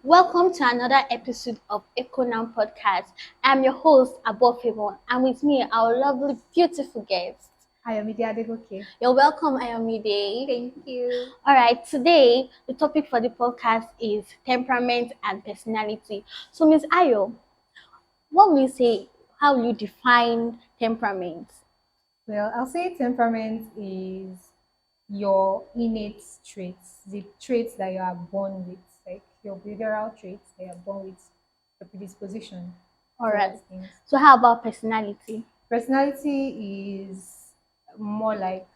Welcome to another episode of Econam Podcast. I'm your host, Abofimo, and with me, our lovely, beautiful guest. Ayomide Adegoke. You're welcome, Ayomide. Thank you. All right, today, the topic for the podcast is temperament and personality. So, Miss Ayo, what will you say? How will you define temperament? Well, I'll say temperament is your innate traits, the traits that you are born with, like your behavioral traits that you are born with, your predisposition All right. towards things. So, how about personality? Personality is more like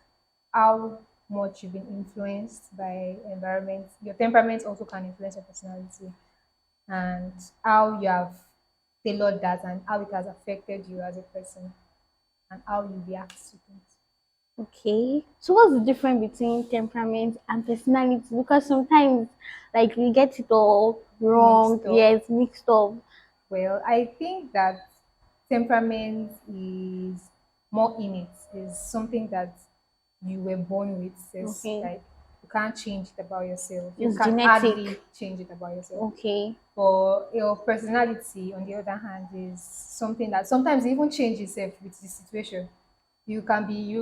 how much you've been influenced by environment. Your temperament also can influence your personality, and how you have tailored that and how it has affected you as a person and how you react to things. Okay. So what's the difference between temperament and personality? Because sometimes like we get it all wrong, Mixed up. yes, mixed up. Well, I think that temperament is more innate, is something that you were born with. It's Okay. like you can't change it about yourself. You It's can genetic. hardly change it about yourself. Okay. But your personality, on the other hand, is something that sometimes you even change itself with the situation. You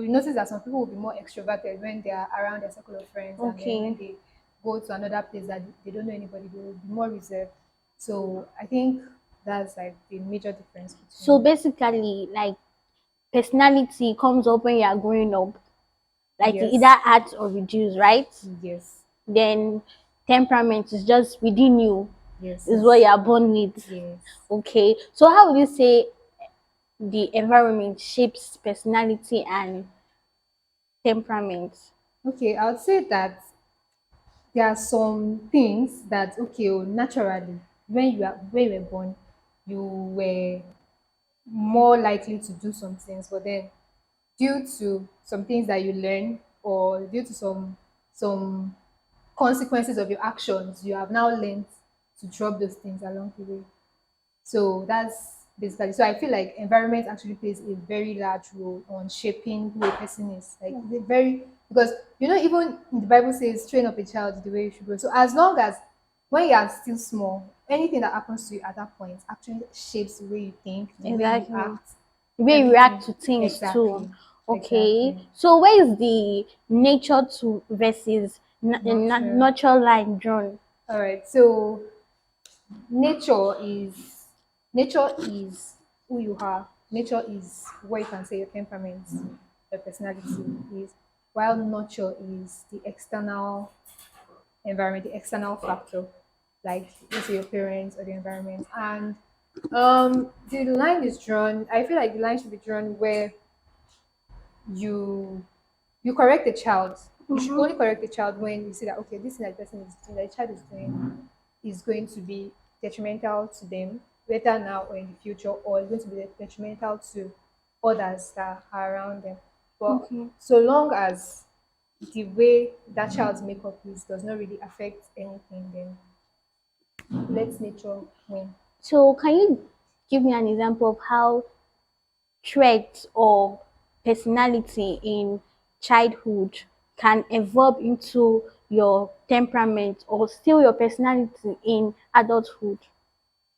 notice that some people will be more extroverted when they are around their circle of friends, and then when Okay. they go to another place that they don't know anybody, they will be more reserved. So I think that's like the major difference So between. basically like personality comes up when you are growing up. Like it Yes, either adds or reduce, right? yes, Then temperament is just within you, yes, is what you are born with. yes. Okay. So how would you say the environment shapes personality and temperament? Okay, I would say that there are some things that naturally when you were born, you were more likely to do some things, but then due to some things that you learn or due to some consequences of your actions, you have now learned to drop those things along the way. So that's basically. So I feel like environment actually plays a very large role on shaping who a person is. Like the very because even the Bible says train up a child the way you should grow. So as long as when you are still small, anything that happens to you at that point actually shapes the way you think, the way you Exactly. act, The way you react everything. to things too. Exactly. Okay. Exactly. So where is the nature to versus Not sure. nurture line drawn? All right. So nature is nature is who you are. Nature is what you can say your temperament, your personality is, while nurture is the external environment, the external factor, like let's say your parents or the environment. And the line is drawn. I feel like the line should be drawn where you you correct the child. You should only correct the child when you see that okay, this thing that the person is doing, that the child is doing, is going to be detrimental to them, whether now or in the future, or it's going to be detrimental to others that are around them. But Okay. so long as the way that child's makeup is does not really affect anything, then let nature win. So can you give me an example of how traits or personality in childhood can evolve into your temperament or still your personality in adulthood?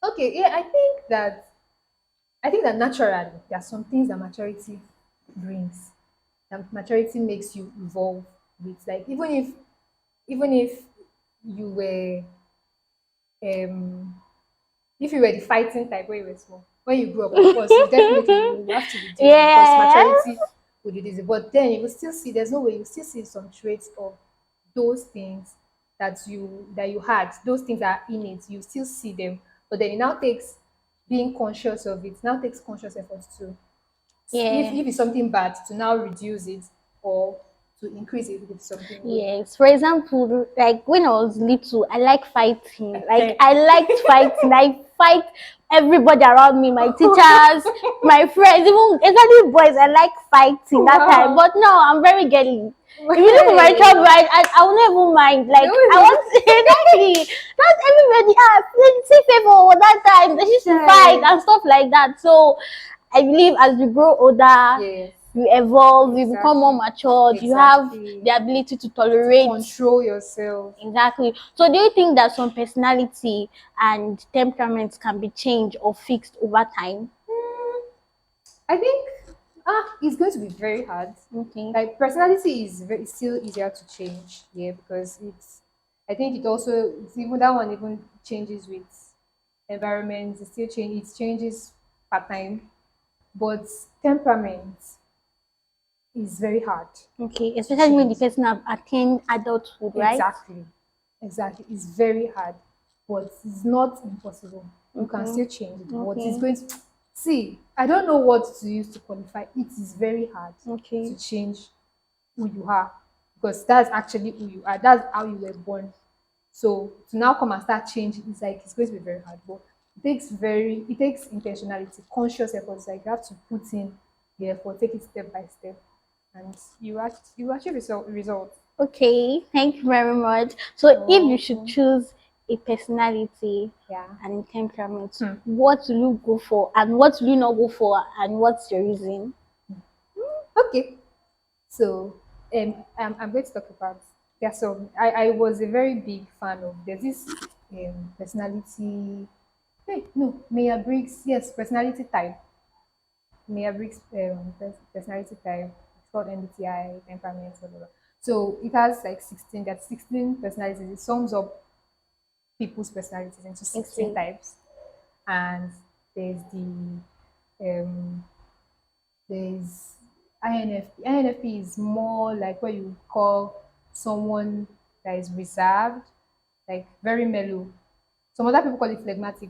Okay, yeah, I think that naturally there are some things that maturity brings. That maturity makes you evolve with, like, even if you were um if you were the fighting type when you were small, when you grow up, of course, you definitely you have to reduce it because Yeah. maturity will reduce it. But then you will still see there's no way you still see some traits of those things that you had. Those things are innate. You still see them, but then it now takes being conscious of it. Now takes conscious effort to Yeah. if it's something bad to now reduce it or to increase it if it's something good. Yes. For example, like when I was little, I like fighting. Like I liked fighting. I fight everybody around me, my teachers, my friends, even exactly boys. I like fighting that time. Wow. But now I'm very girly. If you look at my child, right, I will not even mind. Like I want exactly. Not everybody plenty people that time. They used to fight Child. and stuff like that. So I believe as we grow older, Yes. you evolve, you become more Exactly. matured, you have Exactly. the ability to tolerate. Control yourself. Exactly. So do you think that some personality and temperaments can be changed or fixed over time? Hmm, I think it's going to be very hard. Okay. Like personality is very, still easier to change, yeah, because it's. I think it also it's even that one even changes with environment. It still change. It changes per time, but temperament is very hard Okay. to Especially when the change. person have attained adulthood, right? Exactly, exactly. It's very hard, but it's not impossible. You can Okay. still change it, but it's Okay. going to see. I don't know what to use to qualify. It is very hard Okay. to change who you are because that's actually who you are. That's how you were born. So to now come and start changing, it's like it's going to be very hard. But it takes intentionality, conscious efforts. Like you have to put in the effort, take it step by step, and you achieve result. Okay. Thank you very much. So if you should Oh, choose a personality yeah. and a temperament, Hmm. what will you go for and what will you not go for and what's your reason? Okay. So I'm going to talk about yeah. So I was a very big fan of there's this personality. Hey, no, Maya Briggs. Yes, personality type. Maya Briggs personality type. It's called MBTI, temperament, whatever. So it has like 16. That's 16 personalities. It sums up people's personalities into 16 Okay. types. And there's um there's INFP. INFP is more like what you call someone that is reserved, like very mellow. Some other people call it phlegmatic.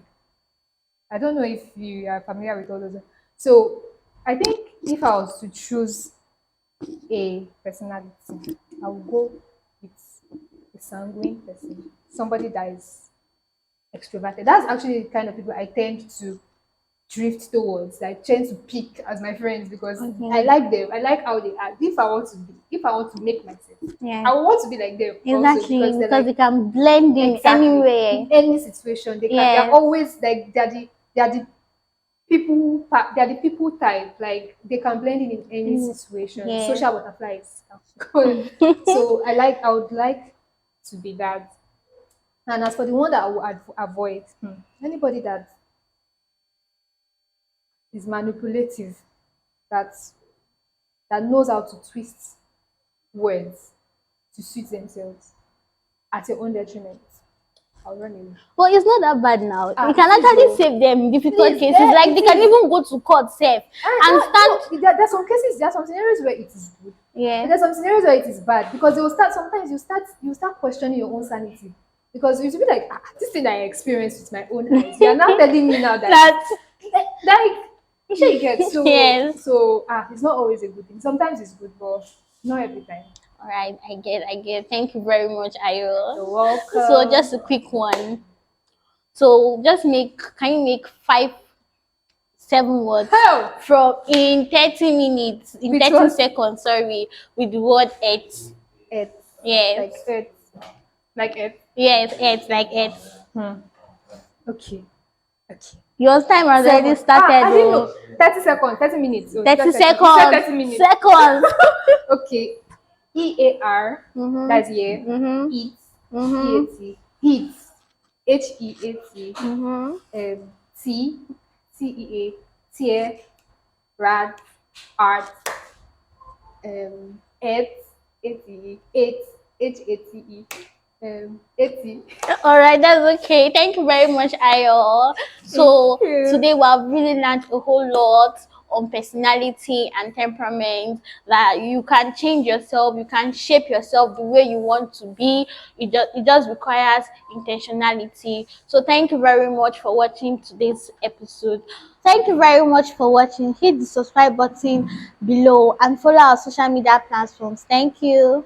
I don't know if you are familiar with all those. So I think if I was to choose a personality, I would go with a sanguine person, somebody that is extroverted. That's actually the kind of people I tend to drift towards. I tend to pick as my friends because I Okay. like them. I like how they act. If I want to make myself, Yeah. I would want to be like them also Exactly. because they're Because like they can blend in exactly anywhere. in any situation they're Yes. always like they're the they're the people type like they can blend in any Mm, situation. yes. Social butterflies. So I would like to be that. And as for the one that I would avoid, anybody that is manipulative, that knows how to twist words to suit themselves at your own detriment. I'll run away. Well, it's not that bad now. You It can is actually though. save them in difficult Please, cases. Like it they can is. even go to court safe and stand. No, there's some cases, there are some scenarios where it is good. But Yeah. there's some scenarios where it is bad because they will start. Sometimes you start questioning your own sanity because you will be like, this thing I experienced with my own eyes. You are now telling me now that That. like you sure you get Yes. it's not always a good thing. Sometimes it's good, but not every time. All right. I get. Thank you very much, Ayo. You're So welcome. just a quick one. So just make. Can you make 5 7 words Hell, from in 30 minutes in with 30 what? seconds? Sorry, with the word it. Earth, like Yes. earth, like earth. Yes. It like it. Hmm. Okay, okay. Your time has already Seven. started. I didn't know. Oh. 30 seconds, 30 minutes. Oh, you said 30 30. You said seconds. 30 minutes. Seconds. Okay. EAR. Mhm. That's yeah. Mhm. Eat. Mhm. EAT. Heat. HEAT. Mhm. T. TEA. Tear. Rat. Art. Eight. ATE. Eight. HATE. 80. All right, that's okay. Thank you very much, Ayo. Thank So you. today we have really learned a whole lot on personality and temperament. That you can change yourself, you can shape yourself the way you want to be. It just requires intentionality. So thank you very much for watching today's episode. Thank you very much for watching. Hit the subscribe button below and follow our social media platforms. Thank you.